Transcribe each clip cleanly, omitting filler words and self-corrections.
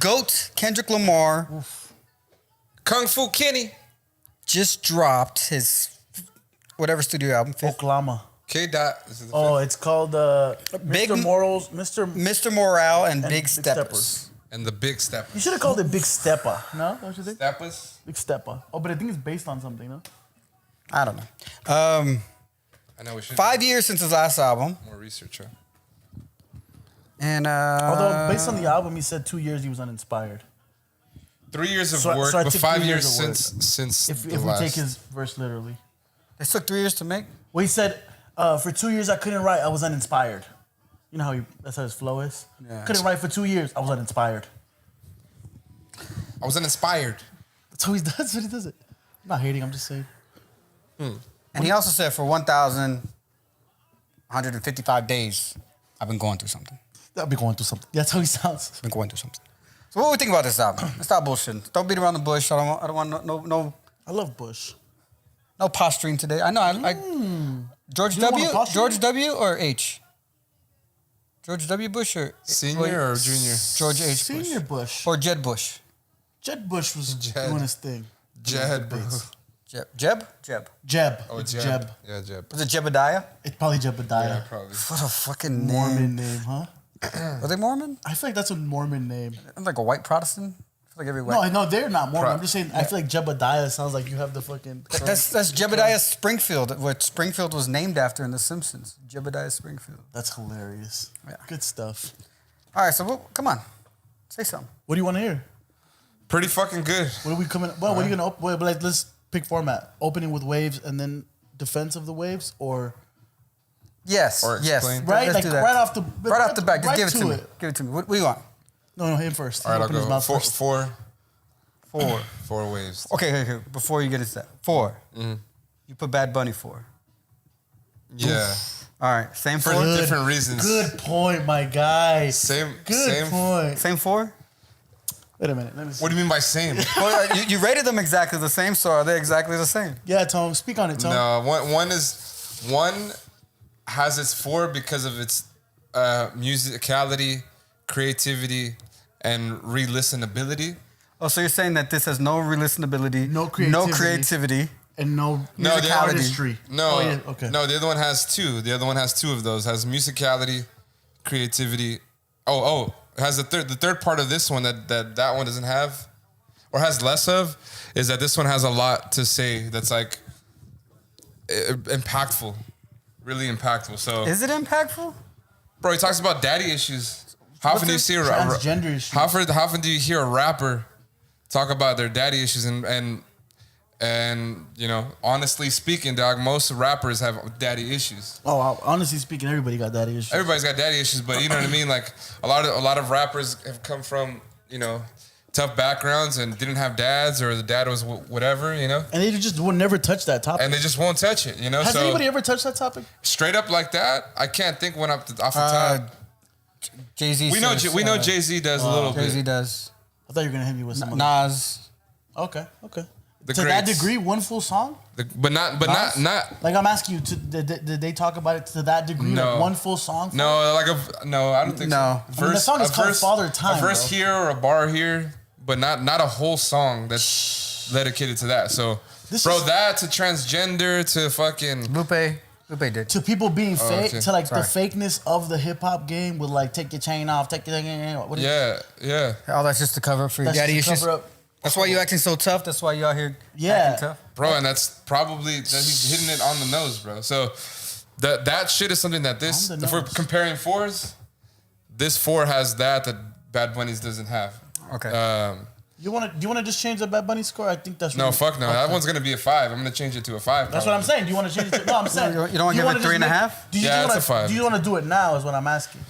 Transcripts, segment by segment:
GOAT Kendrick Lamar Kung Fu Kenny. just dropped his whatever studio album. Oklahoma. K. Dot. Oh, it's called Big Mr. Morals, Mr. Mr. Morale and Big Steppers. Steppers. And the Big Step. You should have called it Big Steppa. No, don't you think? Steppers. Big Steppa. Oh, but I think it's based on something, no? I don't know. I know we should 5 years since his last album. do more research. Huh? And Although based on the album, he said 2 years he was uninspired. 3 years of So- work, so I but took 5 3 years years of since If the we last. take his verse literally. it took 3 years to make. Well, he said, for 2 years I couldn't write, I was uninspired. You know how that's how his flow is? Yeah. Couldn't write for 2 years, I was uninspired. I was uninspired. That's how he does. That's what he does it. I'm not hating, I'm just saying. And he also said for 1,155 days, I've been going through something. I'll be going through something. That's how he sounds. Been going through something. So what do we think about this album? Let's stop bullshitting. Don't beat around the bush. I don't want no I love Bush. posturing today. I know. I George You don't W. wanna posture? George W. or H. George W. Bush or Senior or junior? George H. Senior Bush Bush. or Jed Bush. Jed Bush was Jed. doing his thing. Jed, bro. Jeb. Jeb. Oh, It's Jeb. Jeb. Yeah, Jeb. Was it Jebediah? It's probably Yeah, Jebediah. probably. What a fucking name. Mormon name, huh? Are they Mormon? I feel like that's a Mormon name. I'm like a white Protestant. I feel like every white. No, they're not Mormon. I'm just saying, I feel like Jebediah sounds like you have the fucking... That's Jebediah Springfield, what Springfield was named after in The Simpsons. Jebediah Springfield. That's hilarious. Yeah. Good stuff. All right, so come on, say something. What do you want to hear? Pretty fucking good. What are we coming? Well, what are you gonna? Let's pick format. Opening with waves and then defense of the waves, or Yes, Or yes. explain. right, Let's like do that. right off the Back. Just right give it to me. it. Give it to me. What do you want? No, him first. All right, I'll Open his go. mouth Four, first. four, 4. four waves. Okay. Before you get into that, 4. You put Bad Bunny 4. Yeah. All right, same For 4. different reasons. Good point, my guy. Same. Good Same. point. Same 4. Wait a minute. Let me see. What do you mean by same? Well, you rated them exactly the same, so are they exactly the same? Yeah, Tone. Speak on it, Tone. No, one has its 4 because of its musicality, creativity, and re-listenability. Oh, so you're saying that this has no re-listenability, No no creativity. creativity. And no, No, the Musicality. artistry. No, Oh, yeah, okay. no, the other one has 2. The other one has 2 of those. Has musicality, creativity. Oh, it has the third part of this one that one doesn't have, or has less of, is that this one has a lot to say that's like impactful, really impactful. So, Is it impactful? bro, he talks about daddy issues. How often do you see a transgender issues. How often do you hear a rapper talk about their daddy issues and you know, honestly speaking, dog, most rappers have daddy issues. Oh, honestly speaking, everybody got that issue. Everybody's got daddy issues, but you know what I mean? Like a lot of rappers have come from, you know, tough backgrounds and didn't have dads, or the dad was whatever, you know? And they just will never touch that topic. And they just won't touch it, you know? Has so anybody ever touched that topic? straight up like that, I can't think one off the top. Jay-Z. We know Jay-Z does a little Jay-Z bit. does. I thought you were gonna hit me with some. Nas. Okay. The To that greats. degree, one full song. But not Like I'm asking you, did they talk about it to that degree? No. Like one full song? no, I don't think No. so. I mean, the song is called Father Time, A verse bro. here or a bar here, but not a whole song that's dedicated to that. So, This bro, is- that to transgender to fucking Lupe did. To people being fake, okay. to like Sorry. the fakeness of the hip hop game with like take your chain off, take your what is it? yeah. Oh, that's just to cover up for your That's daddy just to issues. cover up. That's why you acting so tough. That's why you out here Yeah. acting tough. Bro, and that's probably that he's hitting it on the nose, bro. So that shit is something that this, On the if we're nose. comparing 4s, this 4 has that Bad Bunny's doesn't have. Okay. Do you want to just change the Bad Bunny score? I think that's No, really- fuck no. Okay. That one's gonna be a 5. I'm gonna change it to a 5. That's what I'm saying. Do you want to change it? To, no, I'm saying You don't wanna give it wanna just 3.5? Do you Yeah, just it's a 5. Do you want to do it now? Is what I'm asking.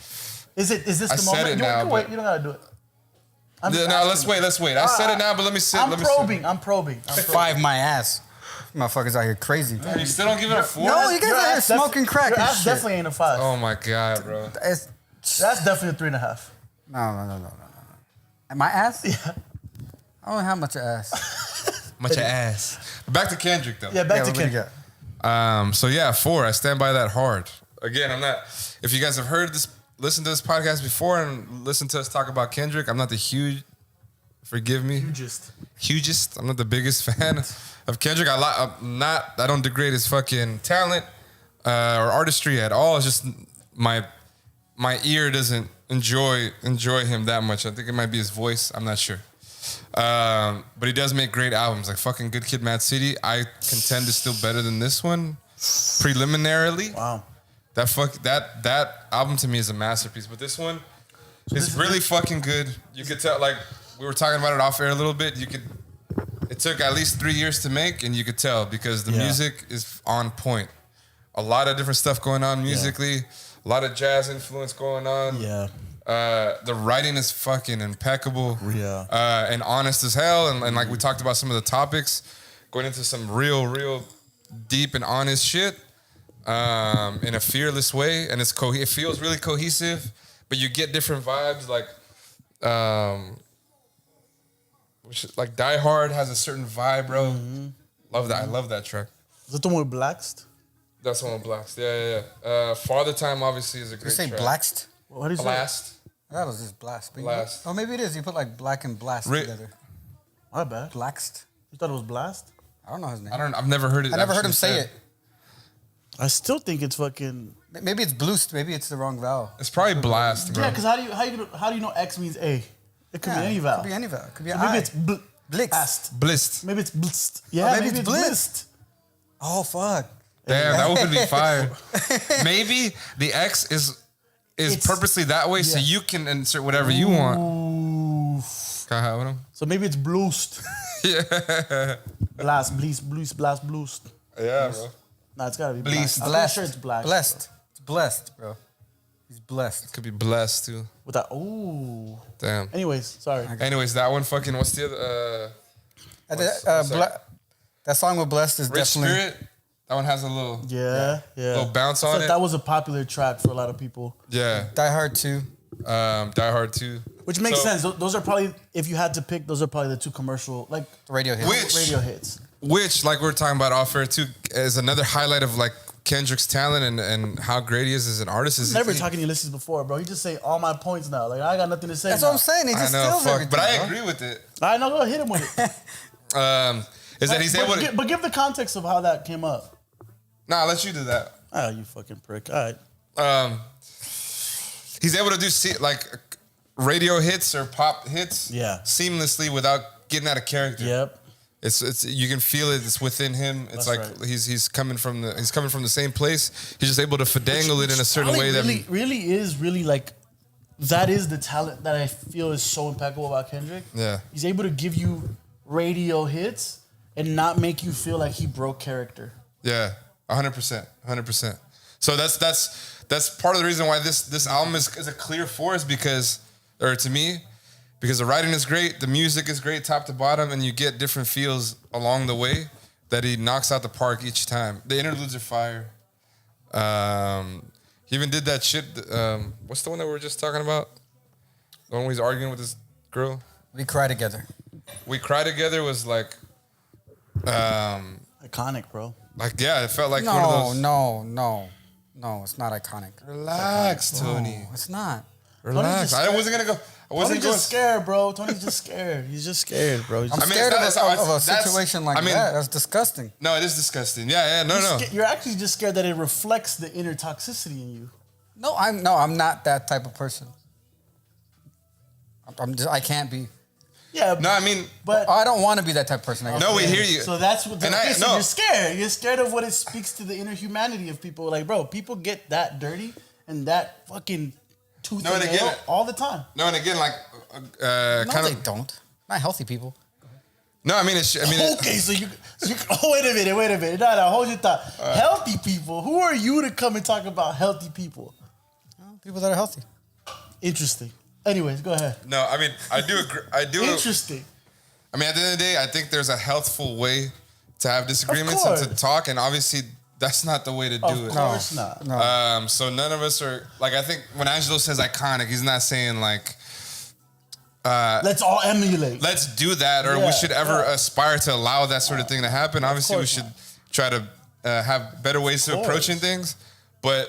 Is this I the said moment? it You now, can wait. but- You don't gotta do it. I'm just No, asking. let's wait. I said it now, but let me sit. I'm let me probing. I'm probing. 5 my ass. Motherfuckers out here crazy. Sit. You still don't give it a 4? No, you guys Your out here ass def- smoking crack Your and ass shit. definitely ain't a 5. Oh my god, bro. It's, That's definitely a 3.5. no. And my ass? Yeah. I don't have much ass. Much of ass. Back to Kendrick though. Yeah, back Yeah, to what do you Kendrick. got? So yeah, 4. I stand by that hard. Again, I'm not. If you guys have heard this, listened to this podcast before, and listened to us talk about Kendrick, I'm not the Forgive me. Hugest. I'm not the biggest fan of Kendrick. I don't degrade his fucking talent or artistry at all. It's just my ear doesn't enjoy him that much. I think it might be his voice. I'm not sure. But he does make great albums, like fucking Good Kid, Mad City. I contend is still better than this one, preliminarily. Wow. That album to me is a masterpiece. But this one is really fucking good. You could tell, like we were talking about it off air a little bit. It took at least 3 years to make, and you could tell because the music is on point. A lot of different stuff going on musically. A lot of jazz influence going on. Yeah. The writing is fucking impeccable. Yeah. And honest as hell. And like we talked about some of the topics, going into some real deep and honest shit in a fearless way. And it feels really cohesive, but you get different vibes. Like Die Hard has a certain vibe, bro. Mm-hmm. Love that. I love that track. Is that the one with Blackst? That's the one with Blast. Yeah. Father Time obviously is a great track. You say Blackst? What do you say? Blast. That was just Blast. Blast. Oh, maybe it is. You put like Black and Blast together. My bad. Blackst? You thought it was Blast? I don't know his name. I've never heard it. I never heard him say it. I still think it's fucking. Maybe it's Bloost. Maybe it's the wrong vowel. It's probably Blast, bro. Yeah, because how do you know X means A? It could be any vowel. It could be any vowel. It could be So I. maybe it's Blixed. Blist. Maybe it's blist. Yeah, maybe it's blist. Oh fuck. Damn, that would be fire. Maybe the X is purposely that way so you can insert whatever you want. Can I have with him? So maybe it's bloost. Yeah. Blast, blast, bloost. Yeah, bro. Nah, it's gotta be Blast. blast. I'm pretty sure it's black. Blessed. It's blessed, bro. He's blessed. Could be Blessed too. With that, ooh. Damn. Anyways, sorry. Anyways, that one fucking, what's the other? That song with Blessed is Rich definitely. Spirit. That one has a little Yeah. bounce I on thought it. that was a popular track for a lot of people. Yeah. Die Hard 2. Die Hard 2. Which makes sense. Those are probably, if you had to pick, those are probably the two commercial, like Radio hits. Which- radio hits. Which, like we were talking about off air too, is another highlight of like Kendrick's talent and how great he is as an artist. Is Never talking to Ulysses before, bro. You just say all my points now. Like I got nothing to say. That's now. what I'm saying. He I just know, steals fuck, everything. but I bro. agree with it. I know. Go hit him with it. Is that he's able to? But give the context of how that came up. Nah, I'll let you do that. Ah, you fucking prick. All right. He's able to do like radio hits or pop hits, seamlessly without getting out of character. Yep. It's you can feel it. It's within him. It's That's like right. he's coming from the same place. He's just able to finagle it in a certain way that really is like that is the talent that I feel is so impeccable about Kendrick. Yeah. He's able to give you radio hits and not make you feel like he broke character. Yeah, 100%. So that's part of the reason why this album is a clear force because the writing is great, the music is great top to bottom, and you get different feels along the way that he knocks out the park each time. The interludes are fire. He even did that shit. What's the one that we were just talking about? The one where he's arguing with this girl? We Cry Together. We Cry Together was like... Iconic, bro. Like, yeah, it felt like one of those... No, it's not iconic. Relax, Tony. No, it's not. Relax. I wasn't going to go... Tony's just scared, bro. Tony's just scared. He's just scared, bro. I'm scared of a situation like that. That's disgusting. No, it is disgusting. Yeah, no. You're actually just scared that it reflects the inner toxicity in you. No, I'm not that type of person. I can't be. Yeah. No, I mean, but I don't want to be that type of person. No, we hear you. So that's what. No. You're scared. You're scared of what it speaks to the inner humanity of people. Like, bro, people get that dirty and that fucking tooth and nail all the time. No, and again, like, they don't. Not healthy people. No, I mean, okay, so you wait a minute. No, hold your thought. Healthy people. Who are you to come and talk about healthy people? People that are healthy. Interesting. Anyways, go ahead. No, I mean, I do agree. Interesting. I mean, at the end of the day, I think there's a healthful way to have disagreements and to talk, and obviously that's not the way to do it. Of course not. No. So none of us are, like, I think when Angelo says iconic, he's not saying like, let's all emulate. Let's do that, or we should ever aspire to allow that sort of thing to happen. Obviously, we should try to have better ways of approaching things. But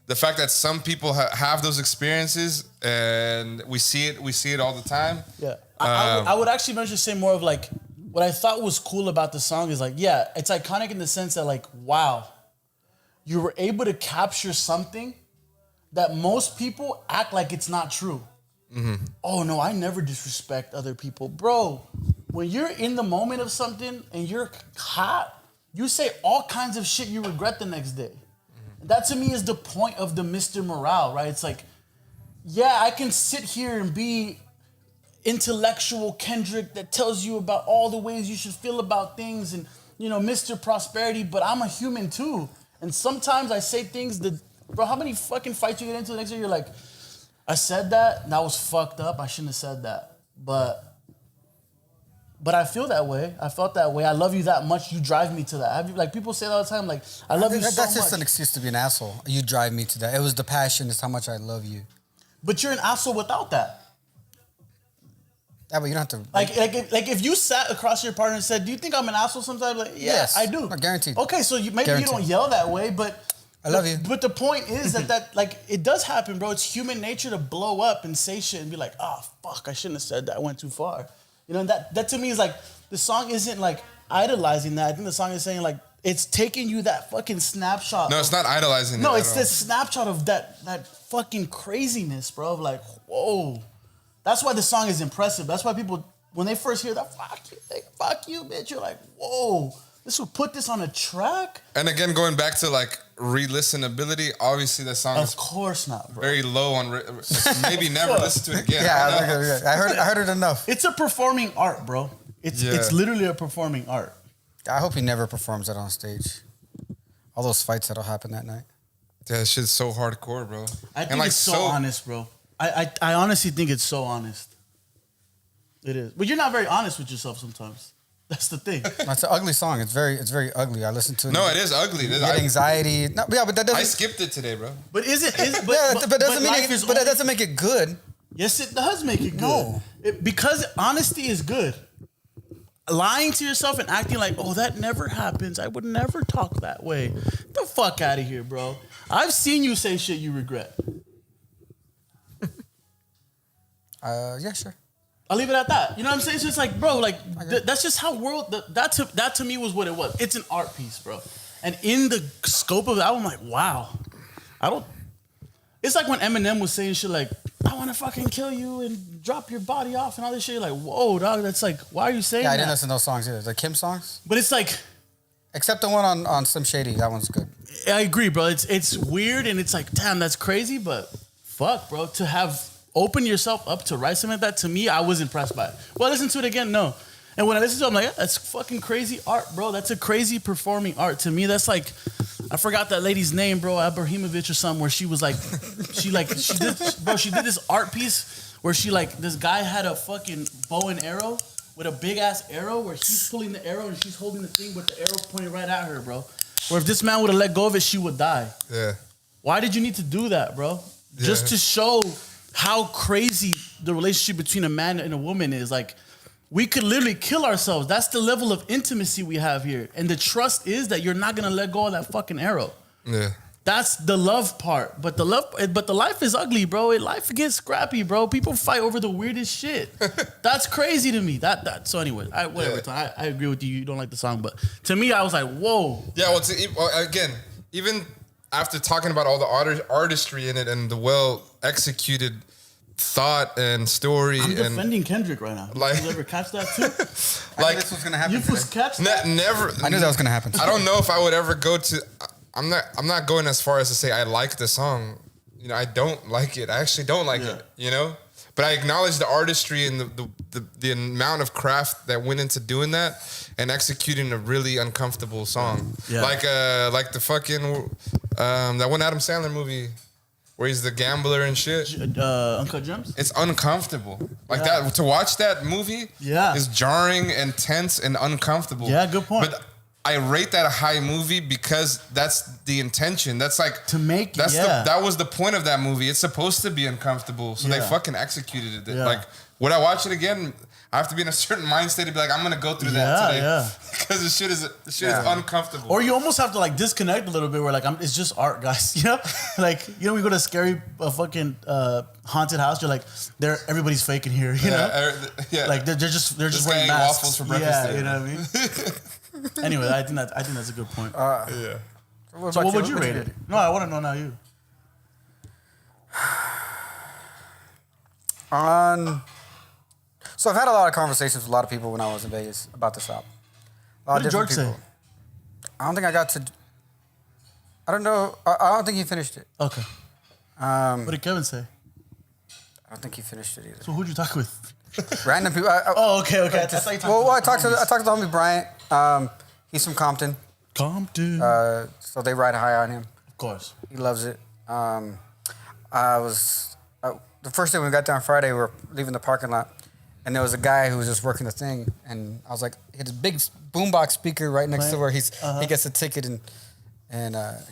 the fact that some people have those experiences and we see it all the time. Yeah. I would actually mention say more of like what I thought was cool about the song is like, yeah, it's iconic in the sense that like, wow, you were able to capture something that most people act like it's not true. Mm-hmm. Oh no, I never disrespect other people. Bro, when you're in the moment of something and you're hot, you say all kinds of shit you regret the next day. Mm-hmm. That to me is the point of the Mr. Morale, right? It's like, yeah, I can sit here and be intellectual Kendrick that tells you about all the ways you should feel about things and, you know, Mr. Prosperity, but I'm a human too. And sometimes I say things that, bro, how many fucking fights you get into the next day? You're like, I said that, and that was fucked up. I shouldn't have said that. But I feel that way. I felt that way. I love you that much. You drive me to that. Have you, like people say that all the time, like, I love you so much. That's just an excuse to be an asshole. You drive me to that. It was the passion. It's how much I love you. But you're an asshole without that. Yeah, but you don't have to. Like if you sat across your partner and said, "Do you think I'm an asshole sometimes?" Like, yeah, yes, I do. Guaranteed. Okay, so maybe you don't yell that way, but I love you. But the point is that like it does happen, bro. It's human nature to blow up and say shit and be like, "Oh fuck, I shouldn't have said that. I went too far." You know, and that to me is like the song isn't like idolizing that. I think the song is saying like it's taking you that fucking snapshot. No, it's not idolizing. No, it's this snapshot of that fucking craziness, bro. Of like, whoa. That's why the song is impressive. That's why people, when they first hear that, fuck you, bitch, you're like, whoa, this will put this on a track? And again, going back to like re-listenability, obviously the song is of course not, bro. Very low on, maybe never listen to it again. Yeah, I heard it enough. It's a performing art, bro. It's literally a performing art. I hope he never performs that on stage. All those fights that'll happen that night. That shit's so hardcore, bro. I think it's so honest, bro. I honestly think it's so honest. It is. But you're not very honest with yourself sometimes. That's the thing. It's an ugly song. It's very ugly. I listened to it. No, it is ugly. You get anxiety. No, yeah, but that doesn't. I skipped it today, bro. But that doesn't make it good. Yes, it does make it good. No. Because honesty is good. Lying to yourself and acting like, oh, that never happens. I would never talk that way. Get the fuck out of here, bro. I've seen you say shit you regret. Yeah, sure. I'll leave it at that. You know what I'm saying? It's just like, bro, like that's just how that to me was what it was. It's an art piece, bro. And in the scope of the album, I'm like, wow. It's like when Eminem was saying shit like, I want to fucking kill you and drop your body off and all this shit. You're like, whoa, dog. That's like, why are you saying that? Yeah, I didn't listen to those songs either. The Kim songs. But it's like, except the one on Slim Shady. That one's good. I agree, bro. It's weird and it's like, damn, that's crazy. But fuck, bro, to have open yourself up to write something like that, to me, I was impressed by it. Well, I listened to it again, no. And when I listen to it, I'm like, yeah, that's fucking crazy art, bro. That's a crazy performing art. To me, that's like, I forgot that lady's name, bro, Abramovich or something, where she was like, she did this art piece where she like, this guy had a fucking bow and arrow with a big ass arrow where he's pulling the arrow and she's holding the thing with the arrow pointed right at her, bro. Where if this man would have let go of it, she would die. Yeah. Why did you need to do that, bro? Yeah. Just to show how crazy the relationship between a man and a woman is. Like, we could literally kill ourselves. That's the level of intimacy we have here. And the trust is that you're not gonna let go of that fucking arrow. Yeah. That's the love part. But the life is ugly, bro. Life gets scrappy, bro. People fight over the weirdest shit. That's crazy to me. So anyway, whatever. Yeah. I agree with you. You don't like the song, but to me, I was like, whoa. Yeah, again, even after talking about all the artistry in it and the well executed thought and story. I'm defending Kendrick right now. Did you ever catch that too? Like, this was gonna happen. You was catch that? Never. I knew that was gonna happen. I don't know if I would ever go to. I'm not going as far as to say I like the song. You know, I don't like it. I actually don't like it. You know, but I acknowledge the artistry and the amount of craft that went into doing that and executing a really uncomfortable song. Yeah. Like the fucking that one Adam Sandler movie where he's the gambler and shit. Uncut Gems? It's uncomfortable. Like that, to watch that movie is jarring and tense and uncomfortable. Yeah, good point. But I rate that a high movie because that's the intention. That's like to make that was the point of that movie. It's supposed to be uncomfortable. So they fucking executed it. Yeah. Like would I watch it again? I have to be in a certain mind state to be like, I'm gonna go through that today. Yeah. Because the shit is uncomfortable. Or you almost have to like disconnect a little bit. Where like it's just art, guys. You know, like we go to a scary fucking haunted house. You're like, everybody's faking here. You know, like they're just wearing masks. Waffles for breakfast. Yeah, you know what I mean. Anyway, I think that's a good point. Yeah. So what would you rate it? No, I want to know now. You. So I've had a lot of conversations with a lot of people when I was in Vegas about this album. What did George say? I don't think I got to. I don't know. I don't think he finished it. Okay. What did Kevin say? I don't think he finished it either. So who'd you talk with? Random people. Okay. I talked to the homie Bryant. He's from Compton. So they ride high on him. Of course. He loves it. The first day when we got down Friday, we were leaving the parking lot, and there was a guy who was just working the thing, and I was like, he had this big boombox speaker right next to where he gets a ticket and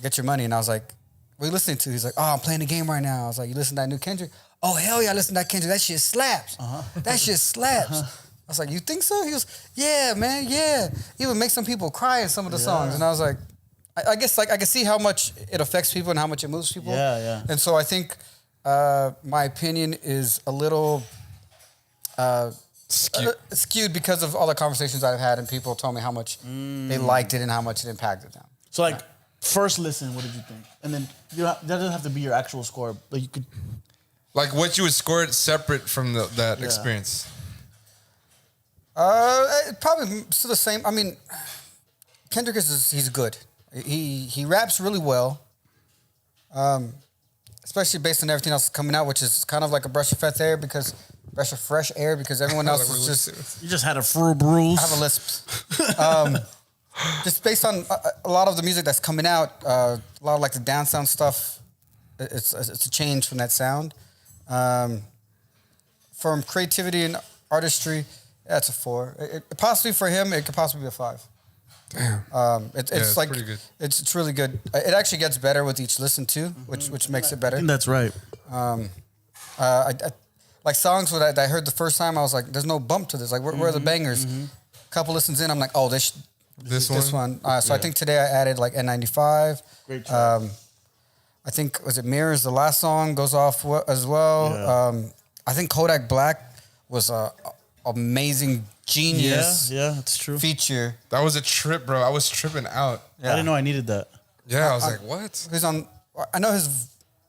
get your money, and I was like, what are you listening to? He's like, oh, I'm playing the game right now. I was like, you listen to that new Kendrick? Oh, hell yeah, I listen to that Kendrick. That shit slaps. That shit slaps. I was like, you think so? He goes, yeah, man, yeah. He would make some people cry in some of the songs, and I was like, I guess like I can see how much it affects people and how much it moves people. Yeah. And so I think my opinion is a little skewed because of all the conversations I've had and people told me how much they liked it and how much it impacted them. So like first listen, what did you think? And then that doesn't have to be your actual score, but you could. Like what you would score it separate from that experience. Probably still the same. I mean, Kendrick he's good. He raps really well. Especially based on everything else coming out, which is kind of like a breath of fresh air because everyone else is just. You just had a Fru Bruce. I have a lisp. Just based on a lot of the music that's coming out, a lot of like the down sound stuff, it's a change from that sound. From creativity and artistry, that's a 4. Possibly for him, it could possibly be a 5. Damn. It's like pretty good. It's really good. It actually gets better with each listen too, which makes it better. I think that's right. I like songs that I heard the first time. I was like, "There's no bump to this. Like, where are the bangers?" A couple listens in, I'm like, "Oh, this one." So I think today I added like N95. Great job. I think was it Mirrors. The last song goes off as well. Yeah. I think Kodak Black was a amazing genius. Yeah, that's true. Feature. That was a trip, bro. I was tripping out. Yeah. I didn't know I needed that. Yeah, I was like, what? He's on. I know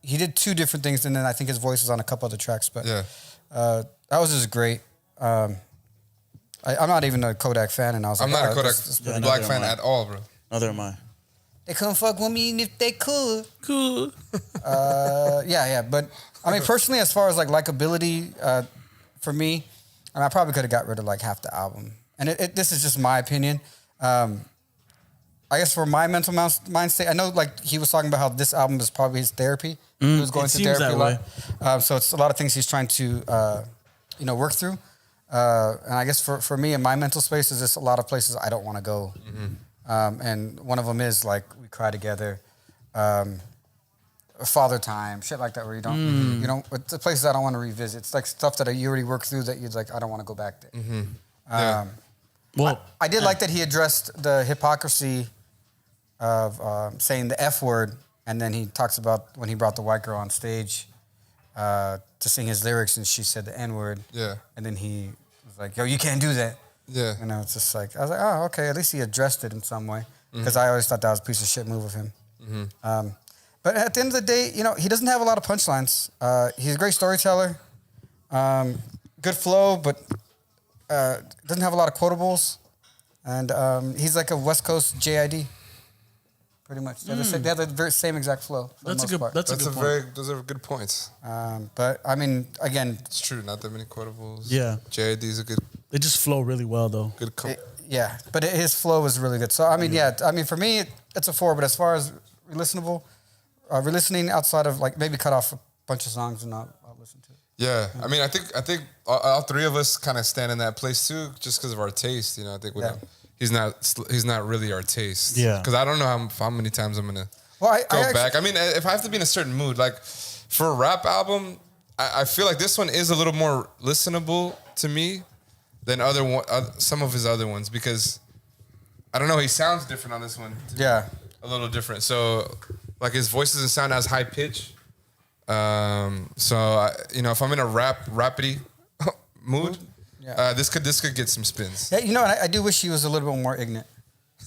he did 2 different things, and then I think his voice was on a couple other tracks. But that was just great. I'm not even a Kodak fan, and I was. I'm like, not a Kodak Black fan at all, bro. Neither am I. They couldn't fuck with me if they could. Cool. Yeah. But I mean, personally, as far as like likability, for me, I probably could have got rid of like half the album. And this is just my opinion. I guess for my mental mind state, I know like he was talking about how this album is probably his therapy. He was going through therapy a lot. So it's a lot of things he's trying to, work through. And I guess for me in my mental space is just a lot of places I don't want to go. And one of them is like we cry together, father time, shit like that where you don't, it's the places I don't want to revisit. It's like stuff that you already worked through that you're like, I don't want to go back there. Well, I did like that he addressed the hypocrisy of saying the F word, and then he talks about when he brought the white girl on stage to sing his lyrics, and she said the N word. Yeah. And then he was like, "Yo, you can't do that." Yeah. It's just like I was like, "Oh, okay." At least he addressed it in some way, because I always thought that was a piece of shit move of him. But at the end of the day, he doesn't have a lot of punchlines. He's a great storyteller, good flow, but doesn't have a lot of quotables, and he's like a West Coast JID, pretty much. They have the very same exact flow. That's a good point. Those are good points. But I mean, again, It's true. Not that many quotables. Yeah. JID is a good. They just flow really well though. Good. but his flow is really good. So I mean, for me, it's a 4. But as far as re-listening outside of like maybe cut off a bunch of songs and not listen to it. Yeah, I mean, I think all 3 of us kind of stand in that place too, just because of our taste. I think he's not really our taste. Yeah, because I don't know how many times I'm gonna go back. I mean, if I have to be in a certain mood, like for a rap album, I feel like this one is a little more listenable to me than some of his other ones because I don't know. He sounds different on this one. Yeah. A little different. So like his voice doesn't sound as high pitch. If I'm in a rapidy mood, this could get some spins. Yeah, you know, I do wish he was a little bit more ignorant.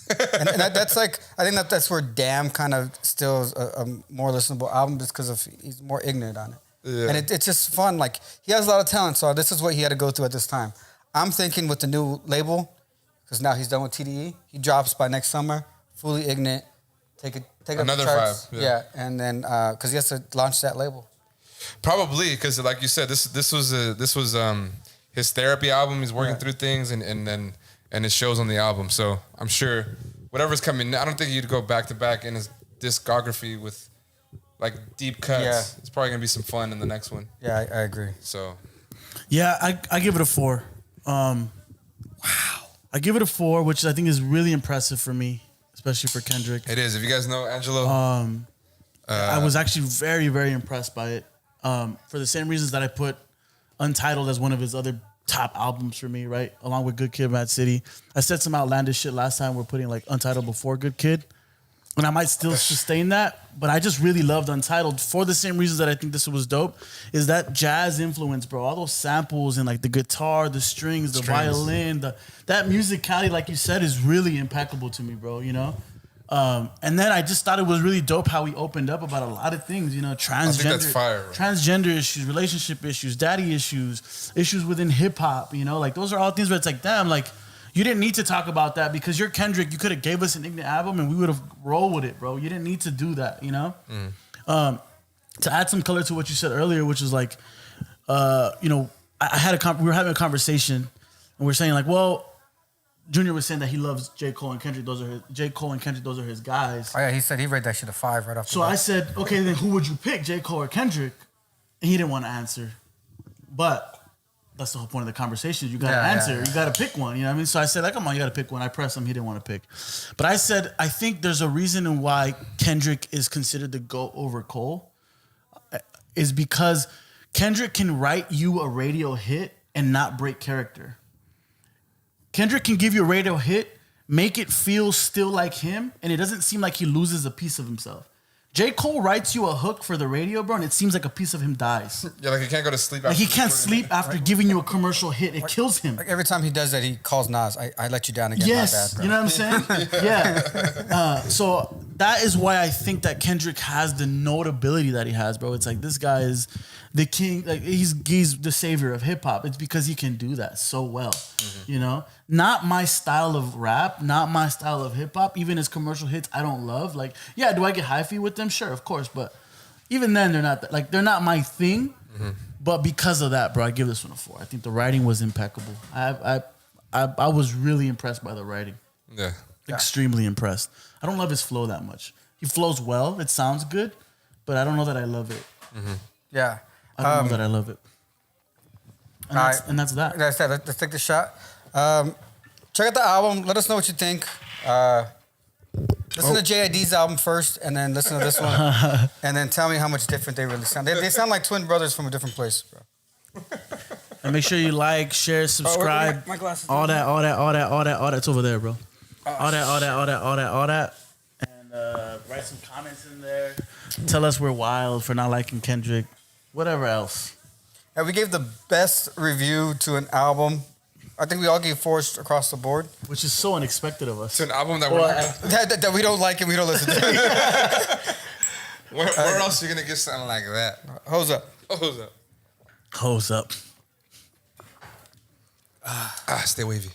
and that's like, I think that's where Damn kind of still is a more listenable album just because he's more ignorant on it. Yeah. And it's just fun. Like, he has a lot of talent, so this is what he had to go through at this time. I'm thinking with the new label, because now he's done with TDE, he drops by next summer, fully ignorant, take another up the charts. 5. Yeah, and then, because he has to launch that label. Probably, because like you said, this was his therapy album. He's working through things, and it shows on the album. So I'm sure whatever's coming, I don't think he'd go back to back in his discography with like deep cuts. Yeah. It's probably gonna be some fun in the next one. Yeah, I agree. So, yeah, I give it a 4. Wow, I give it a 4, which I think is really impressive for me, especially for Kendrick. It is. If you guys know Angelo, I was actually very, very impressed by it. For the same reasons that I put Untitled as one of his other top albums for me, right? Along with Good Kid, Mad City. I said some outlandish shit last time. We're putting like Untitled before Good Kid. And I might still sustain that, but I just really loved Untitled for the same reasons that I think this was dope. Is that jazz influence, bro? All those samples and like the guitar, the strings, the violin, that musicality, like you said, is really impeccable to me, bro. You know. And then I just thought it was really dope how he opened up about a lot of things, you know, transgender issues, relationship issues, daddy issues, issues within hip hop, you know, like those are all things where it's like, damn, like you didn't need to talk about that because you're Kendrick. You could have gave us an ignorant album and we would have rolled with it, bro. You didn't need to do that, you know. To add some color to what you said earlier, which is like, you know, we were having a conversation and we we're saying like, well, Junior was saying that he loves J. Cole and Kendrick. Those are his guys. Oh yeah, he said he rated that shit a 5 right off the So bat. I said, okay, then who would you pick, J. Cole or Kendrick? And he didn't want to answer. But that's the whole point of the conversation. You got to answer. You got to pick one. You know what I mean? So I said, like, come on, you got to pick one. I pressed him. He didn't want to pick. But I said, I think there's a reason in why Kendrick is considered the GOAT over Cole is because Kendrick can write you a radio hit and not break character. Kendrick can give you a radio hit, make it feel still like him, and it doesn't seem like he loses a piece of himself. J. Cole writes you a hook for the radio, bro, and it seems like a piece of him dies. Yeah, like he can't go to sleep. Like he can't sleep after giving you a commercial hit. It kills him. Like every time he does that, he calls Nas, I let you down again. Yes, my bad, bro. you know what I'm saying? Yeah. So that is why I think that Kendrick has the notability that he has, bro. It's like this guy is the king. Like he's the savior of hip hop. It's because he can do that so well. You know, not my style of rap, not my style of hip hop. Even his commercial hits, I don't love. Like, yeah, do I get hyphy with them? Sure, of course, but even then, they're not my thing. But because of that, bro, I give this one a 4. I think the writing was impeccable. I was really impressed by the writing. Yeah. Extremely impressed. I don't love his flow that much. He flows well. It sounds good, but I don't know that I love it. Yeah. I don't know that I love it. And that's that. That's that. Let's take the shot. Check out the album. Let us know what you think. Listen to JID's album first, and then listen to this one, and then tell me how much different they really sound. They sound like twin brothers from a different place, bro. And make sure you like, share, subscribe. My glasses. All that's over there, bro. All that. And write some comments in there. Tell us we're wild for not liking Kendrick. Whatever else. Yeah, we gave the best review to an album. I think we all gave 4s across the board. Which is so unexpected of us. It's an album that we're not that we don't like and we don't listen to. Where else are you going to get something like that? Hose up. Hose up. Stay wavy.